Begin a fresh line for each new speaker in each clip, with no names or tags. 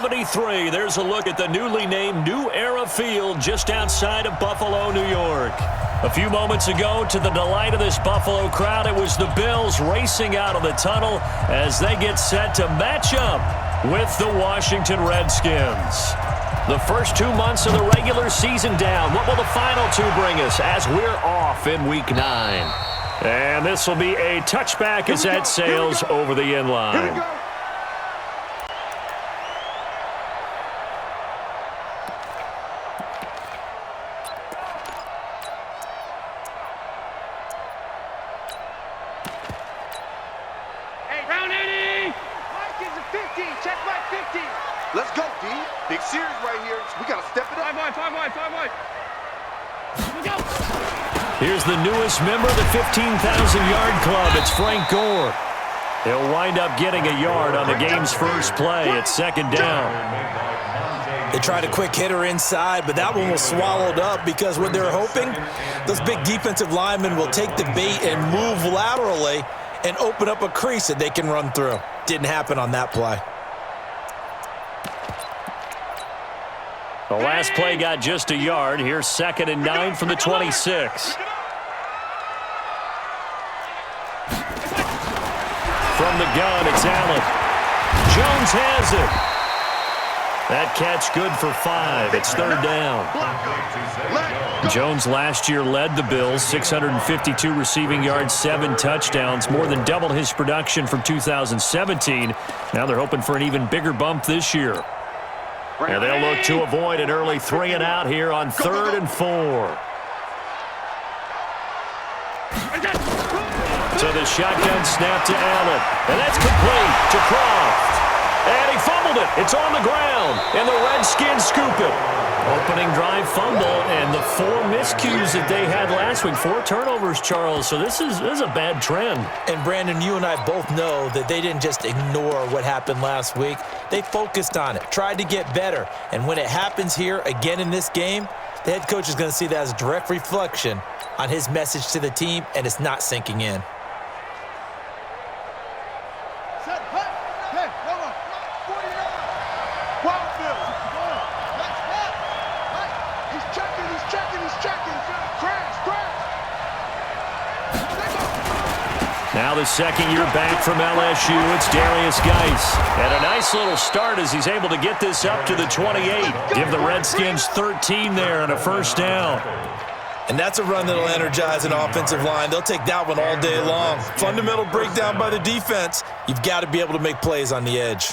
73. There's a look at the newly named New Era Field just outside of Buffalo, New York. A few moments ago, to the delight of this Buffalo crowd, it was the Bills racing out of the tunnel as they get set to match up with the Washington Redskins. The first 2 months of the regular season down. What will the final two bring us as we're off in Week 9? And this will be a touchback as that sails over the end line.
Let's go, D. Big series right here. We got to step it up. Five wide.
Here's the newest member of the 15,000-yard club. It's Frank Gore. He'll wind up getting a yard on the game's first play. It's second down.
They tried a quick hitter inside, but that one was swallowed up because what they're hoping, those big defensive linemen will take the bait and move laterally and open up a crease that they can run through. Didn't happen on that play.
The last play got just a yard. Here's 2nd and 9 from the 26. From the gun, it's Allen. Jones has it. That catch good for 5. It's 3rd down. Jones last year led the Bills, 652 receiving yards, 7 touchdowns, more than doubled his production from 2017. Now they're hoping for an even bigger bump this year. And they'll look to avoid an early 3 and out here on 3rd and 4. So the shotgun snap to Allen. And that's complete to Croft. And he fumbled it. It's on the ground. And the Redskins scoop it. Opening drive fumble and the 4 miscues that they had last week. 4 turnovers, Charles. So this is a bad trend.
And, Brandon, you and I both know that they didn't just ignore what happened last week. They focused on it, tried to get better. And when it happens here again in this game, the head coach is going to see that as a direct reflection on his message to the team, and it's not sinking in.
Now the second year back from LSU, it's Darius Geis. And a nice little start as he's able to get this up to the 28. Give the Redskins 13 there and a first down.
And that's a run that'll energize an offensive line. They'll take that one all day long. Fundamental breakdown by the defense. You've got to be able to make plays on the edge.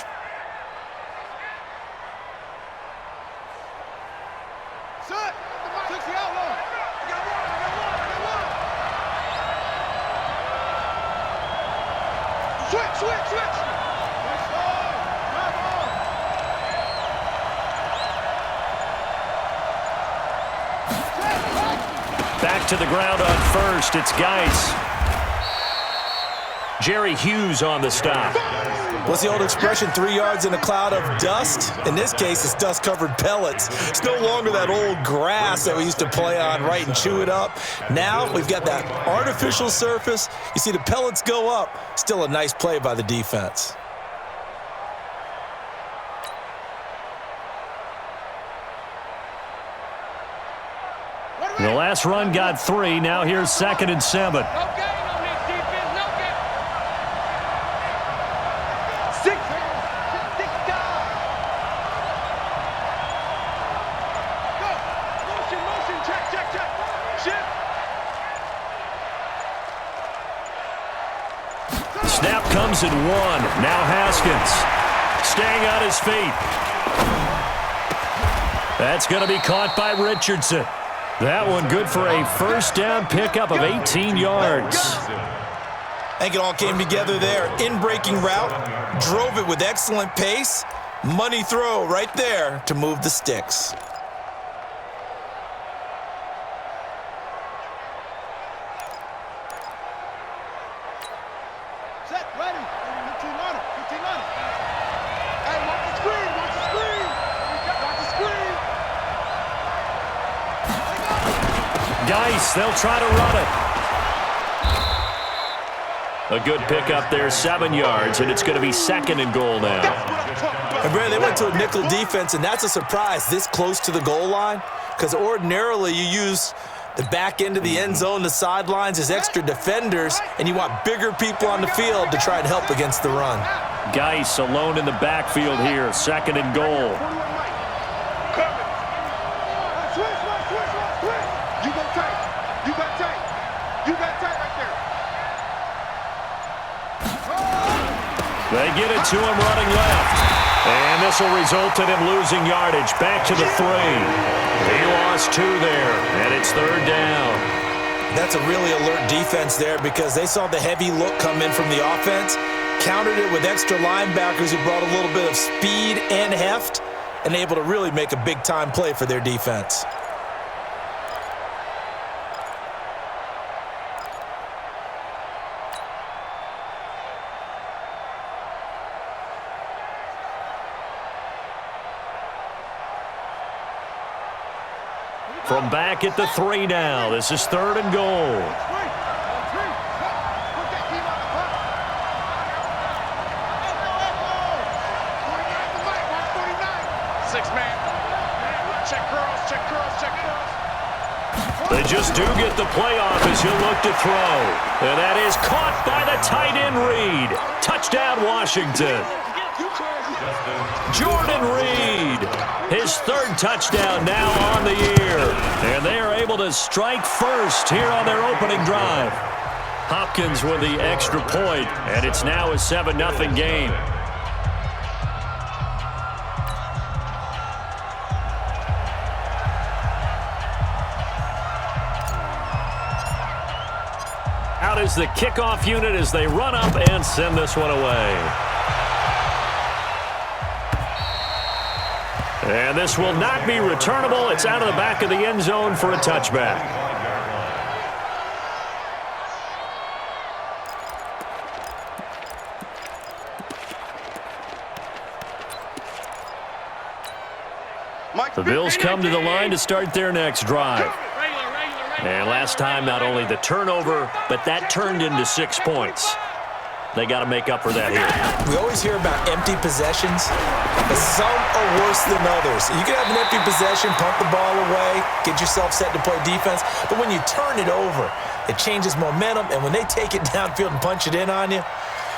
Back to the ground on first. It's Geis. Jerry Hughes on the stop.
What's the old expression, 3 yards in a cloud of dust? In this case, it's dust-covered pellets. It's no longer that old grass that we used to play on, right, and chew it up. Now we've got that artificial surface. You see the pellets go up. Still a nice play by the defense.
The last run got 3. Now here's 2nd and 7. Snap comes at 1. Now Haskins staying on his feet. That's going to be caught by Richardson. That one good for a first down pickup of 18 yards.
I think it all came together there. In-breaking route, drove it with excellent pace. Money throw right there to move the sticks.
Geis, they'll try to run it. A good pickup there, 7 yards, and it's going to be 2nd and goal now.
And Brad, they went to a nickel defense, and that's a surprise this close to the goal line, because ordinarily you use the back end of the end zone, the sidelines as extra defenders, and you want bigger people on the field to try and help against the run.
Geis alone in the backfield here, 2nd and goal.
You go tight. You got tight. You got tight right there.
They get it to him running left. And this will result in him losing yardage. Back to the 3. He lost 2 there, and it's 3rd down.
That's a really alert defense there because they saw the heavy look come in from the offense, countered it with extra linebackers who brought a little bit of speed and heft, and able to really make a big-time play for their defense.
From back at the 3 now. This is 3rd and goal. They just do get the playoff as he'll look to throw. And that is caught by the tight end Reed. Touchdown, Washington. Jordan Reed, his 3rd touchdown now on the year. And they are able to strike first here on their opening drive. Hopkins with the extra point, and it's now a 7-0 game. Out is the kickoff unit as they run up and send this one away. And this will not be returnable. It's out of the back of the end zone for a touchback. The Bills come to the line to start their next drive. And last time, not only the turnover, but that turned into 6 points. They got to make up for that here.
We always hear about empty possessions, but some are worse than others. You can have an empty possession, pump the ball away, get yourself set to play defense, but when you turn it over, it changes momentum, and when they take it downfield and punch it in on you,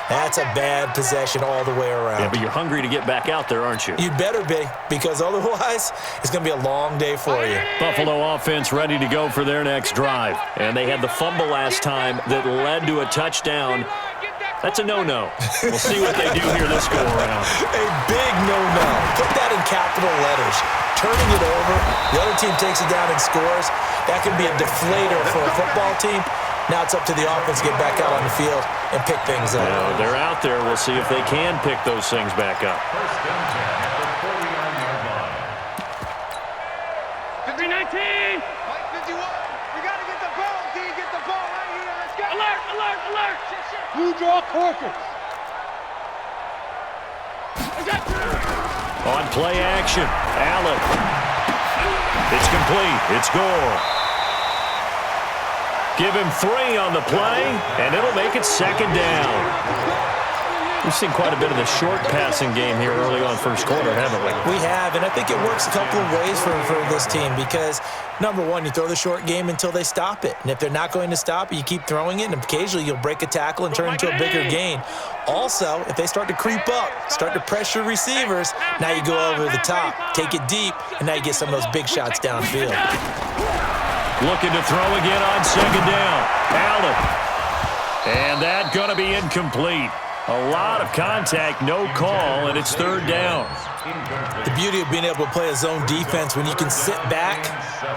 that's a bad possession all the way around.
Yeah, but you're hungry to get back out there, aren't you?
You'd better be, because otherwise, it's going to be a long day for you.
Buffalo offense ready to go for their next drive. And they had the fumble last time that led to a touchdown. That's a no-no. We'll see what they do here this go-around.
A big no-no. Put that in capital letters. Turning it over, the other team takes it down and scores. That can be a deflator for a football team. Now it's up to the offense to get back out on the field and pick things up.
Well, they're out there. We'll see if they can pick those things back up.
50-19.
51. We got to get the ball, D. Get the ball right here. Let's go.
Alert, alert, alert.
Blue draw Corkers.
On play action, Allen. It's complete. It's Gore. Give him 3 on the play, and it'll make it 2nd down. We've seen quite a bit of the short passing game here early on first quarter, haven't we?
We have, and I think it works a couple of ways for this team because, number one, you throw the short game until they stop it. And if they're not going to stop it, you keep throwing it, and occasionally you'll break a tackle and turn into a bigger gain. Also, if they start to creep up, start to pressure receivers, now you go over the top, take it deep, and now you get some of those big shots downfield.
Looking to throw again on 2nd down. Allen. And that going to be incomplete. A lot of contact, no call, and it's 3rd down.
The beauty of being able to play a zone defense when you can sit back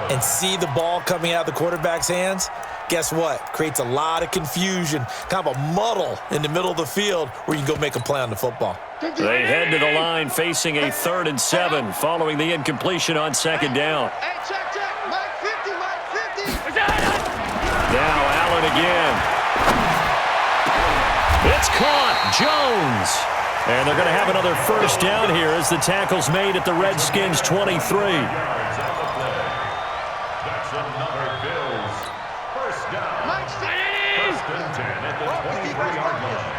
and see the ball coming out of the quarterback's hands, guess what? Creates a lot of confusion, kind of a muddle in the middle of the field where you can go make a play on the football.
They head to the line facing a 3rd and 7 following the incompletion on 2nd down.
Hey, check. Mike 50, Mike 50.
Now Allen again. It's caught. Jones. And they're going to have another 1st down here as the tackle's made at the Redskins 23.
That's another Bills. 1st down.
Mike
1st and 10 at the 23-yard line.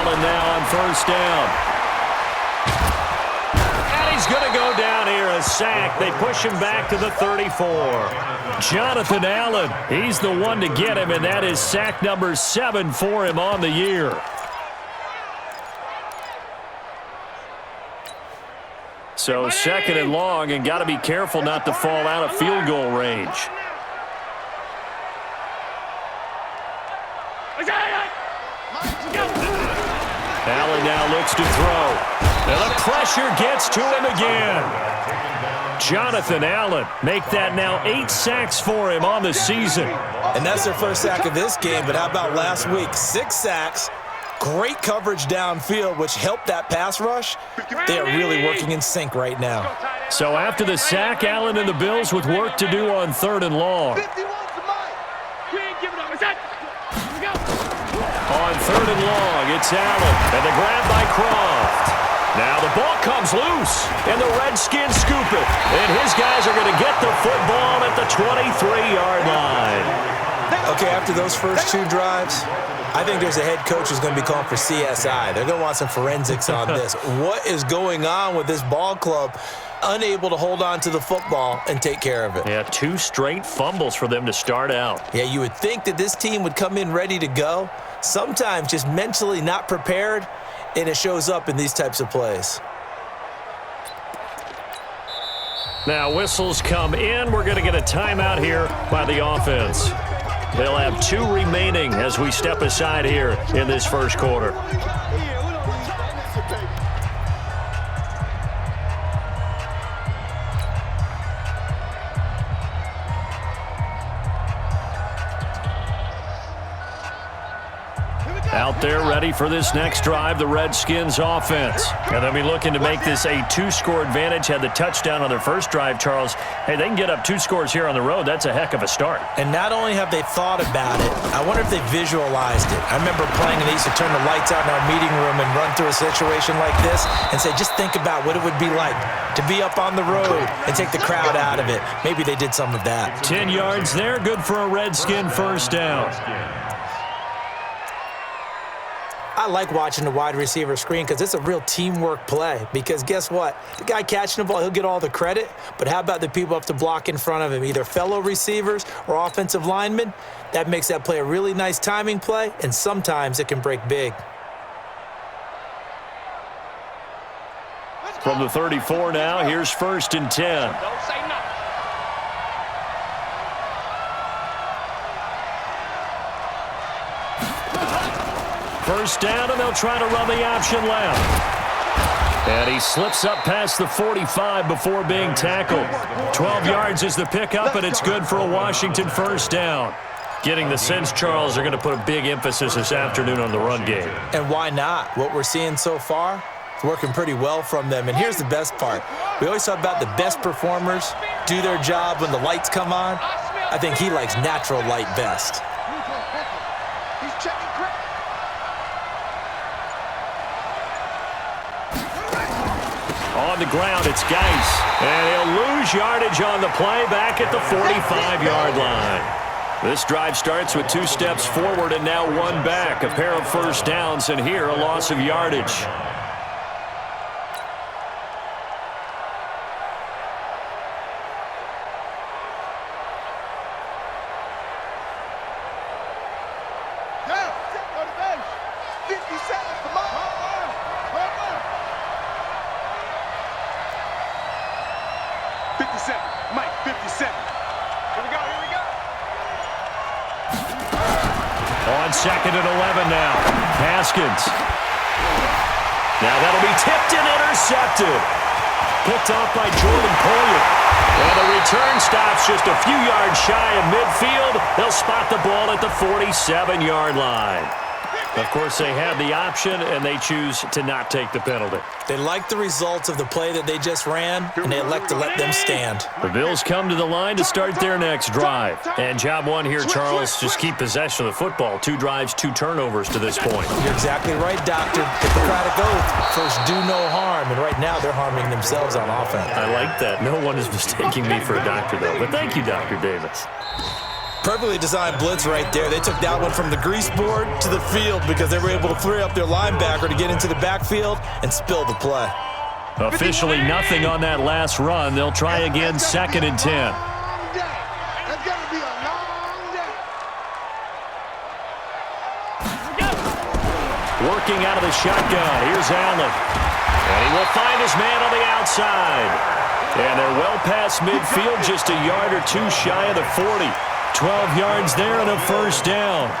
Allen now on first down. And he's going to go down here, a sack. They push him back to the 34. Jonathan Allen, he's the one to get him, and that is sack number 7 for him on the year. So second and long, and got to be careful not to fall out of field goal range. Allen now looks to throw. And the pressure gets to him again. Jonathan Allen, make that now 8 sacks for him on the season.
And that's their first sack of this game, but how about last week? 6 sacks, great coverage downfield, which helped that pass rush. They are really working in sync right now.
So after the sack, Allen and the Bills with work to do on 3rd and long. On 3rd and long, it's Allen, and the grab by Croft. Now the ball comes loose, and the Redskins scoop it. And his guys are going to get the football at the 23-yard line.
Okay, after those first 2 drives, I think there's a head coach who's going to be calling for CSI. They're going to want some forensics on this. What is going on with this ball club? Unable to hold on to the football and take care of it.
Yeah, 2 straight fumbles for them to start out.
Yeah, you would think that this team would come in ready to go. Sometimes just mentally not prepared, and it shows up in these types of plays.
Now whistles come in. We're going to get a timeout here by the offense. They'll have 2 remaining as we step aside here in this first quarter. Out there ready for this next drive, the Redskins offense. And they'll be looking to make this a 2-score advantage. Had the touchdown on their first drive, Charles. Hey, they can get up 2 scores here on the road. That's a heck of a start.
And not only have they thought about it, I wonder if they visualized it. I remember playing, and they used to turn the lights out in our meeting room and run through a situation like this and say, just think about what it would be like to be up on the road and take the crowd out of it. Maybe they did some of that.
10 yards there, good for a Redskin first down.
I like watching the wide receiver screen because it's a real teamwork play. Because guess what? The guy catching the ball, he'll get all the credit. But how about the people up to block in front of him, either fellow receivers or offensive linemen? That makes that play a really nice timing play, and sometimes it can break big.
From the 34 now, here's 1st and 10. First down, and they'll try to run the option left. And he slips up past the 45 before being tackled. 12 yards is the pickup, and it's good for a Washington first down. Getting the sense, Charles, they're going to put a big emphasis this afternoon on the run game.
And why not? What we're seeing so far, it's working pretty well from them. And here's the best part. We always talk about the best performers do their job when the lights come on. I think he likes natural light best.
On the ground, it's Geis. And he'll lose yardage on the play back at the 45-yard line. This drive starts with 2 steps forward and now 1 back. A pair of first downs, and here a loss of yardage. On 2nd and 11 now. Haskins. Now that'll be tipped and intercepted. Picked off by Jordan Poyer. And the return stops just a few yards shy of midfield. They'll spot the ball at the 47-yard line. Of course, they have the option, and they choose to not take the penalty.
They like the results of the play that they just ran, and they elect to let them stand.
The Bills come to the line to start their next drive. And job 1 here, Charles, just keep possession of the football. 2 drives, 2 turnovers to this point.
You're exactly right, Doctor. Hippocratic oath. First, do no harm. And right now, they're harming themselves on offense.
I like that. No one is mistaking me for a doctor, though. But thank you, Dr. Davis.
Perfectly designed blitz right there. They took that one from the grease board to the field because they were able to free up their linebacker to get into the backfield and spill the play.
Officially nothing on that last run. They'll try again, 2nd and 10.
That's gonna be a long day.
Working out of the shotgun. Here's Allen. And he will find his man on the outside. And they're well past midfield, just a yard or two shy of the 40. 12 yards there and a first down.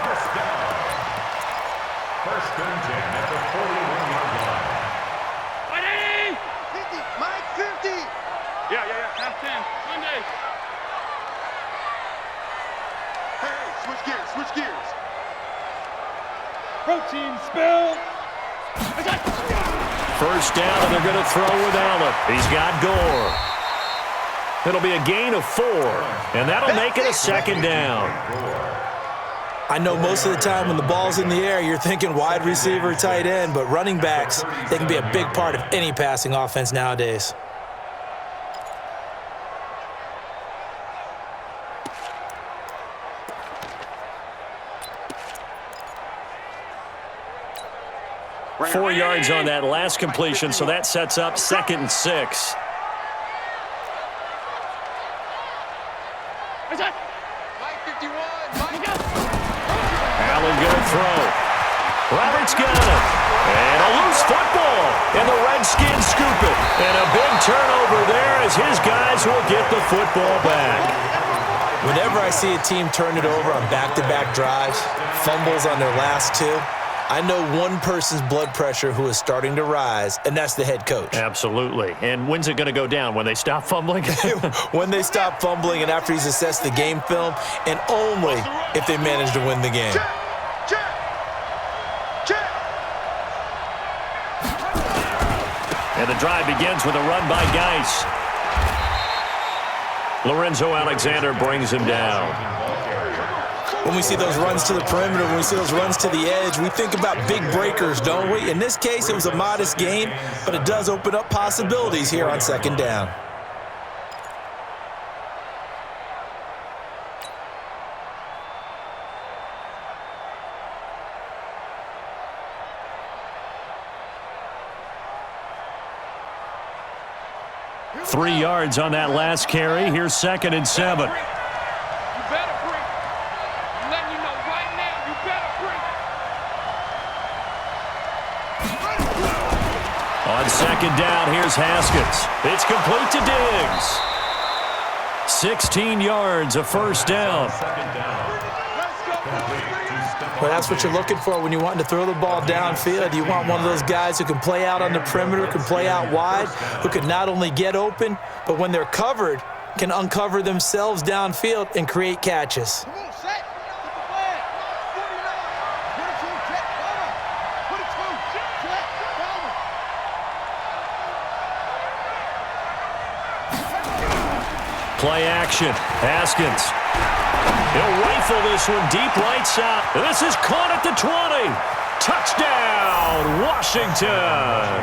First and 10 at the 41-yard line.
50, Mike, 50. Yeah. Half 10. Monday. Hey, switch gears.
Protein spill.
First down, and they're going to throw with Allen. He's got Gore. It'll be a gain of 4, and that'll make it a 2nd down.
I know most of the time when the ball's in the air, you're thinking wide receiver, tight end, but running backs, they can be a big part of any passing offense nowadays.
Four yards on that last completion, so that sets up 2nd and 6. Allen going to throw. Roberts got it. And a loose football. And the Redskins scoop it. And a big turnover there as his guys will get the football back.
Whenever I see a team turn it over on back-to-back drives, fumbles on their last two, I know one person's blood pressure who is starting to rise, and that's the head coach.
Absolutely. And when's it going to go down? When they stop fumbling?
When they stop fumbling and after he's assessed the game film, and only if they manage to win the game.
Check.
And the drive begins with a run by Geis. Lorenzo Alexander brings him down.
When we see those runs to the perimeter, when we see those runs to the edge, we think about big breakers, don't we? In this case, it was a modest gain, but it does open up possibilities here on 2nd down.
Three yards on that last carry. Here's 2nd and 7. On 2nd down, here's Haskins. It's complete to Diggs. 16 yards, a first down.
Well, that's what you're looking for when you want to throw the ball downfield. You want one of those guys who can play out on the perimeter, can play out wide, who can not only get open, but when they're covered, can uncover themselves downfield and create catches.
Play action. Haskins. He'll rifle this one deep right side. This is caught at the 20. Touchdown, Washington.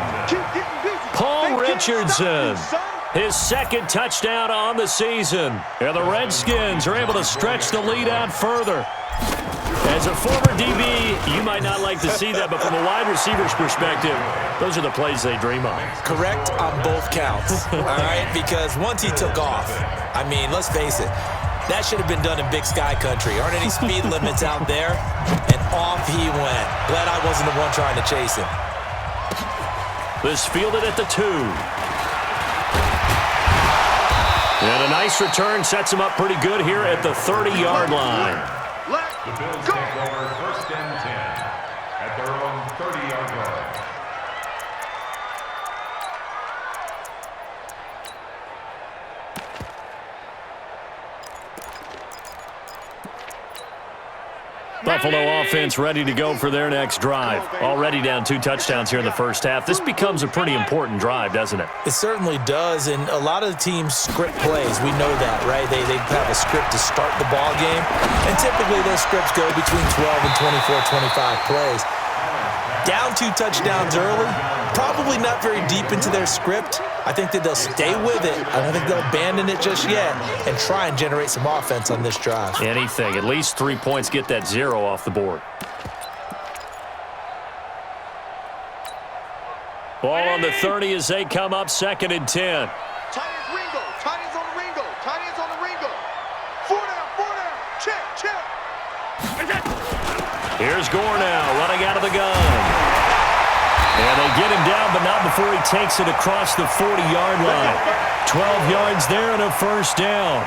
Paul Richardson. His 2nd touchdown on the season. And the Redskins are able to stretch the lead out further. As a former DB, you might not like to see that, but from a wide receiver's perspective, those are the plays they dream of.
Correct on both counts, all right? Because once he took off, I mean, let's face it, that should have been done in Big Sky Country. Aren't any speed limits out there? And off he went. Glad I wasn't the one trying to chase him.
This fielded at the 2. And a nice return sets him up pretty good here at the 30-yard line.
The Bills take over 1st and 10 at their own 30-yard line.
Buffalo offense ready to go for their next drive. Already down 2 touchdowns here in the first half. This becomes a pretty important drive, doesn't it?
It certainly does, and a lot of the teams script plays. We know that, right? They have a script to start the ball game, and typically those scripts go between 12 and 24, 25 plays. Down 2 touchdowns early, probably not very deep into their script. I think that they'll stay with it. I don't think they'll abandon it just yet and try and generate some offense on this drive.
Anything. At least 3 points, get that 0 off the board. Ball on the 30 as they come up 2nd and 10.
Tight ends Ringo. Tight ends on the Ringo. Tight ends on the Ringo. 4 down, 4 down. Check, check.
Here's Gore now, running out of the gun. And they get him down, but not before he takes it across the 40-yard line. 12 yards there and a first down.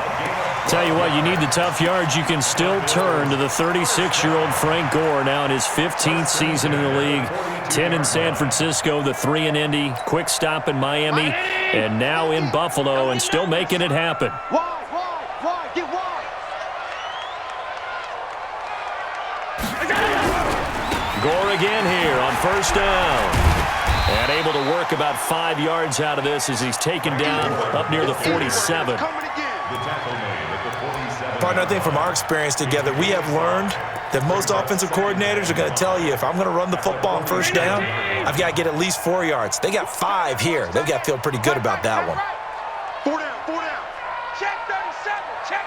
Tell you what, you need the tough yards. You can still turn to the 36-year-old Frank Gore, now in his 15th season in the league. 10 in San Francisco, the 3 in Indy, quick stop in Miami, and now in Buffalo, and still making it happen.
Wide, get wide.
Gore again here on first down. And able to work about 5 yards out of this as he's taken down up near the 47.
Partner, I think from our experience together, we have learned that most offensive coordinators are going to tell you, if I'm going to run the football on first down, I've got to get at least 4 yards. They got 5 here. They've got to feel pretty good about that one.
4 down, 4 down. Check 37, check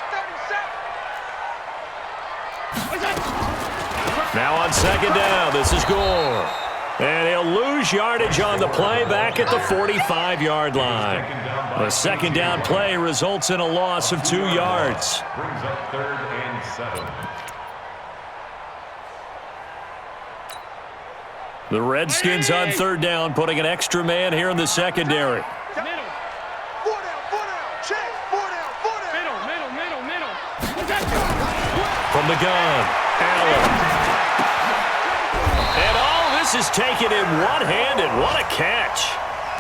37.
Now on second down, this is Gore. And he'll lose yardage on the play back at the 45-yard line. The second down play results in a loss of 2 yards.
Brings up 3rd and 7.
The Redskins on third down, putting an extra man here in the secondary.
Middle. 4 down, check. 4 down. Middle.
From the gun, Allen. And all this is taken in one-handed. What a catch.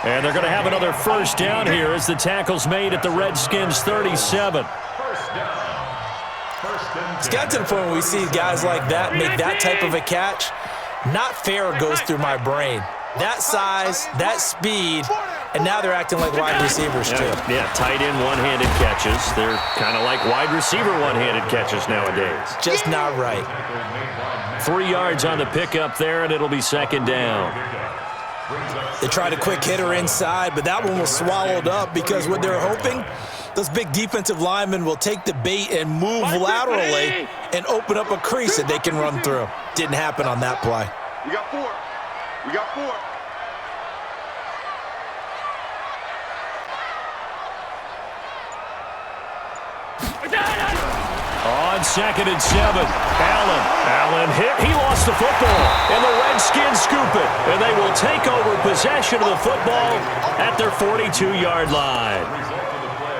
And they're going to have another first down here as the tackle's made at the Redskins' 37.
It's got to the point where we see guys like that make that type of a catch. Not fair goes through my brain. That size, that speed, and now they're acting like wide receivers too.
Yeah, tight end one-handed catches. They're kind of like wide receiver one-handed catches nowadays.
Just not right.
3 yards on the pickup there, and it'll be second down.
They tried a quick hitter inside, but that one was swallowed up because what they're hoping, those big defensive linemen will take the bait and move laterally and open up a crease that they can run through. Didn't happen on that play.
We got 4.
On 2nd and 7, Allen hit. He lost the football, and the Redskins scoop it. And they will take over possession of the football at their 42-yard line.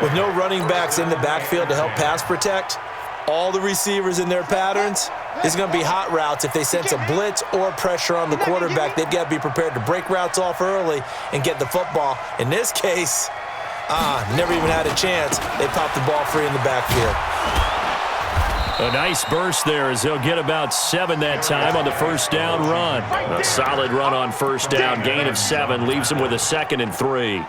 With no running backs in the backfield to help pass protect, all the receivers in their patterns, it's going to be hot routes. If they sense a blitz or pressure on the quarterback, they've got to be prepared to break routes off early and get the football. In this case, never even had a chance. They popped the ball free in the backfield.
A nice burst there as they'll get about 7 that time on the first down run. A solid run on first down. Gain of 7 leaves them with a 2nd and 3.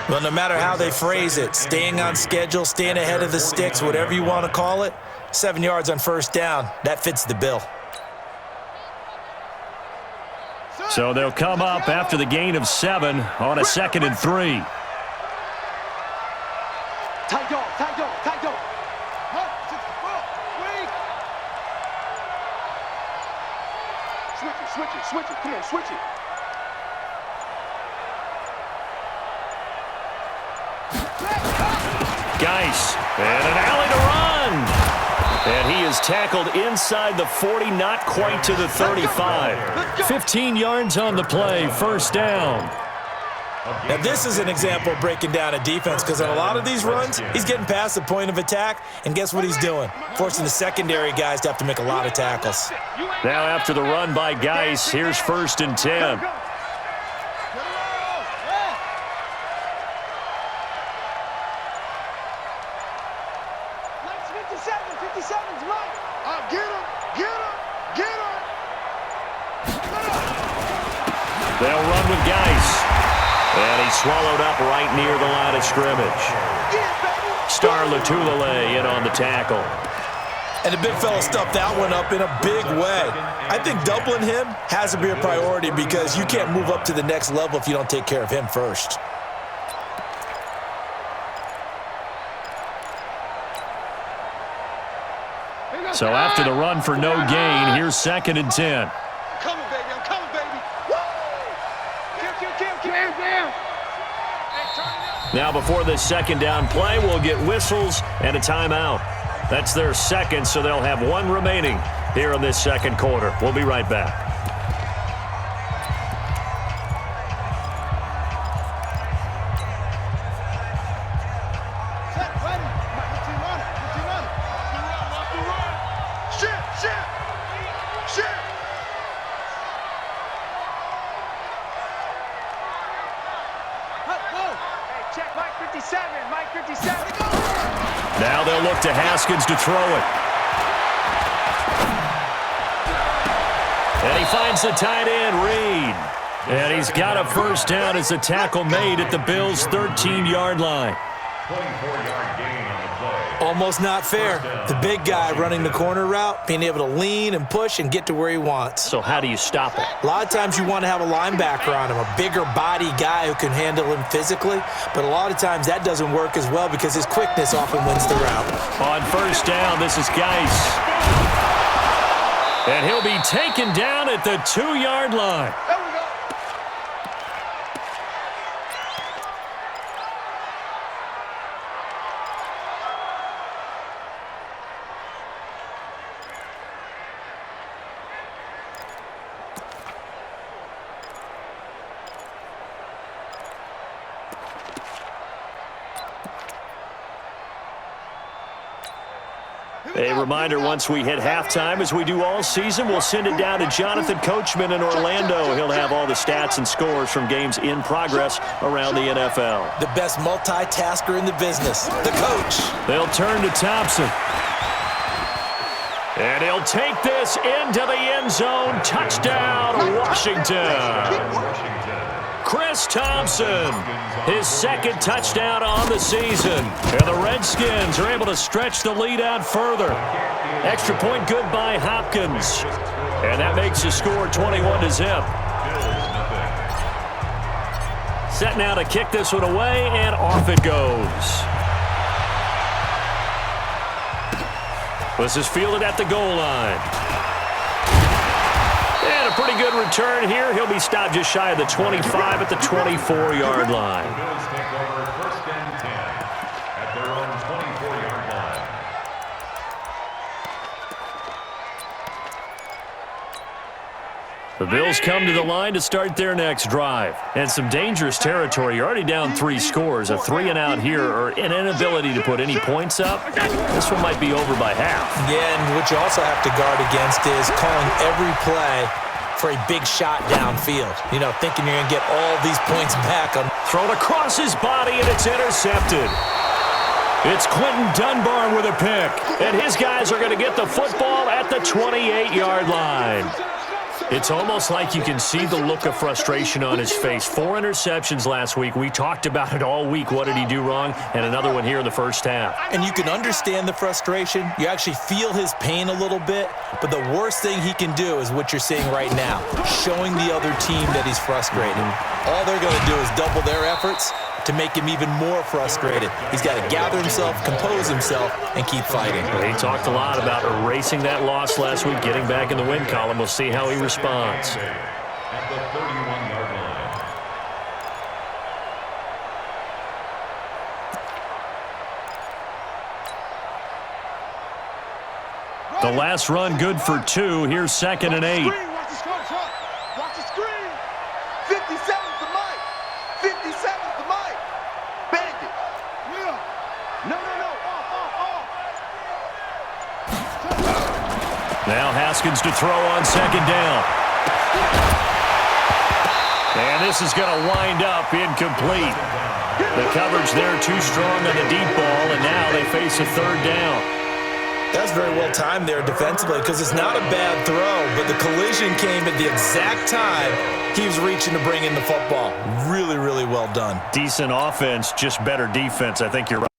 Well, no matter how they phrase it, staying on schedule, staying ahead of the sticks, whatever you want to call it, 7 yards on first down, that fits the bill.
So they'll come up after the gain of 7 on a 2nd and 3.
Tight dog. Switch it. Come on, switch it.
Geis, and an alley to run. And he is tackled inside the 40, not quite to the 35. 15 yards on the play, first down.
Now, this is an example of breaking down a defense because on a lot of these runs, he's getting past the point of attack, and guess what he's doing? Forcing the secondary guys to have to make a lot of tackles.
Now after the run by Geis, here's 1st and 10. They'll run with Geis. And he's swallowed up right near the line of scrimmage. Star Latulele in on the tackle.
And the big fella stuffed that one up in a big way. I think doubling him has to be a priority because you can't move up to the next level if you don't take care of him first.
So after the run for no gain, here's 2nd and 10.
I'm coming, baby. I'm coming, baby. Woo! Kill.
Now before this 2nd down play, we'll get whistles and a timeout. That's their 2nd, so they'll have 1 remaining here in this 2nd quarter. We'll be right back. Now they'll look to Haskins to throw it. And he finds the tight end, Reed. And he's got a 1st down as the tackle made at the Bills' 13-yard line.
24-yard gain on the play.
Almost not fair. The big guy running the corner route, being able to lean and push and get to where he wants.
So how do you stop it?
A lot of times you want to have a linebacker on him, a bigger body guy who can handle him physically, but a lot of times that doesn't work as well because his quickness often wins the route.
On 1st down, this is Geis. And he'll be taken down at the 2-yard line. A reminder, once we hit halftime, as we do all season, we'll send it down to Jonathan Coachman in Orlando. He'll have all the stats and scores from games in progress around the NFL.
The best multitasker in the business, the coach.
They'll turn to Thompson. And he'll take this into the end zone. Touchdown, Washington. Chris Thompson, his 2nd touchdown on the season. And the Redskins are able to stretch the lead out further. Extra point good by Hopkins. And that makes the score 21-0. Set now to kick this one away, and off it goes. This is fielded at the goal line. And a pretty good return here. He'll be stopped just shy of the 25 at the 24-yard line.
The Bills take over 1st and 10 at their own 24-yard line.
The Bills come to the line to start their next drive. And some dangerous territory. You're already down 3 scores. A 3-and-out here, or an inability to put any points up. This one might be over by half.
Yeah, and what you also have to guard against is calling every play for a big shot downfield. You know, thinking you're going to get all these points back.
Thrown across his body, and it's intercepted. It's Quentin Dunbar with a pick. And his guys are going to get the football at the 28-yard line. It's almost like you can see the look of frustration on his face. 4 interceptions last week. We talked about it all week. What did he do wrong? And another one here in the 1st half.
And you can understand the frustration. You actually feel his pain a little bit. But the worst thing he can do is what you're seeing right now, showing the other team that he's frustrated. All they're going to do is double their efforts to make him even more frustrated. He's got to gather himself, compose himself, and keep fighting.
He talked a lot about erasing that loss last week, getting back in the win column. We'll see how he responds.
At the 31-yard line.
The last run good for 2. Here's 2nd and 8.
Watch the screen. Watch the screen. 57's the mic. 57's the mic. Bandit. Yeah. No. Off.
Now Haskins to throw on 2nd down. And this is going to wind up incomplete. The coverage there too strong on the deep ball, and now they face a 3rd down.
That's very well timed there defensively because it's not a bad throw, but the collision came at the exact time he was reaching to bring in the football. Really, really well done.
Decent offense, just better defense. I think you're right.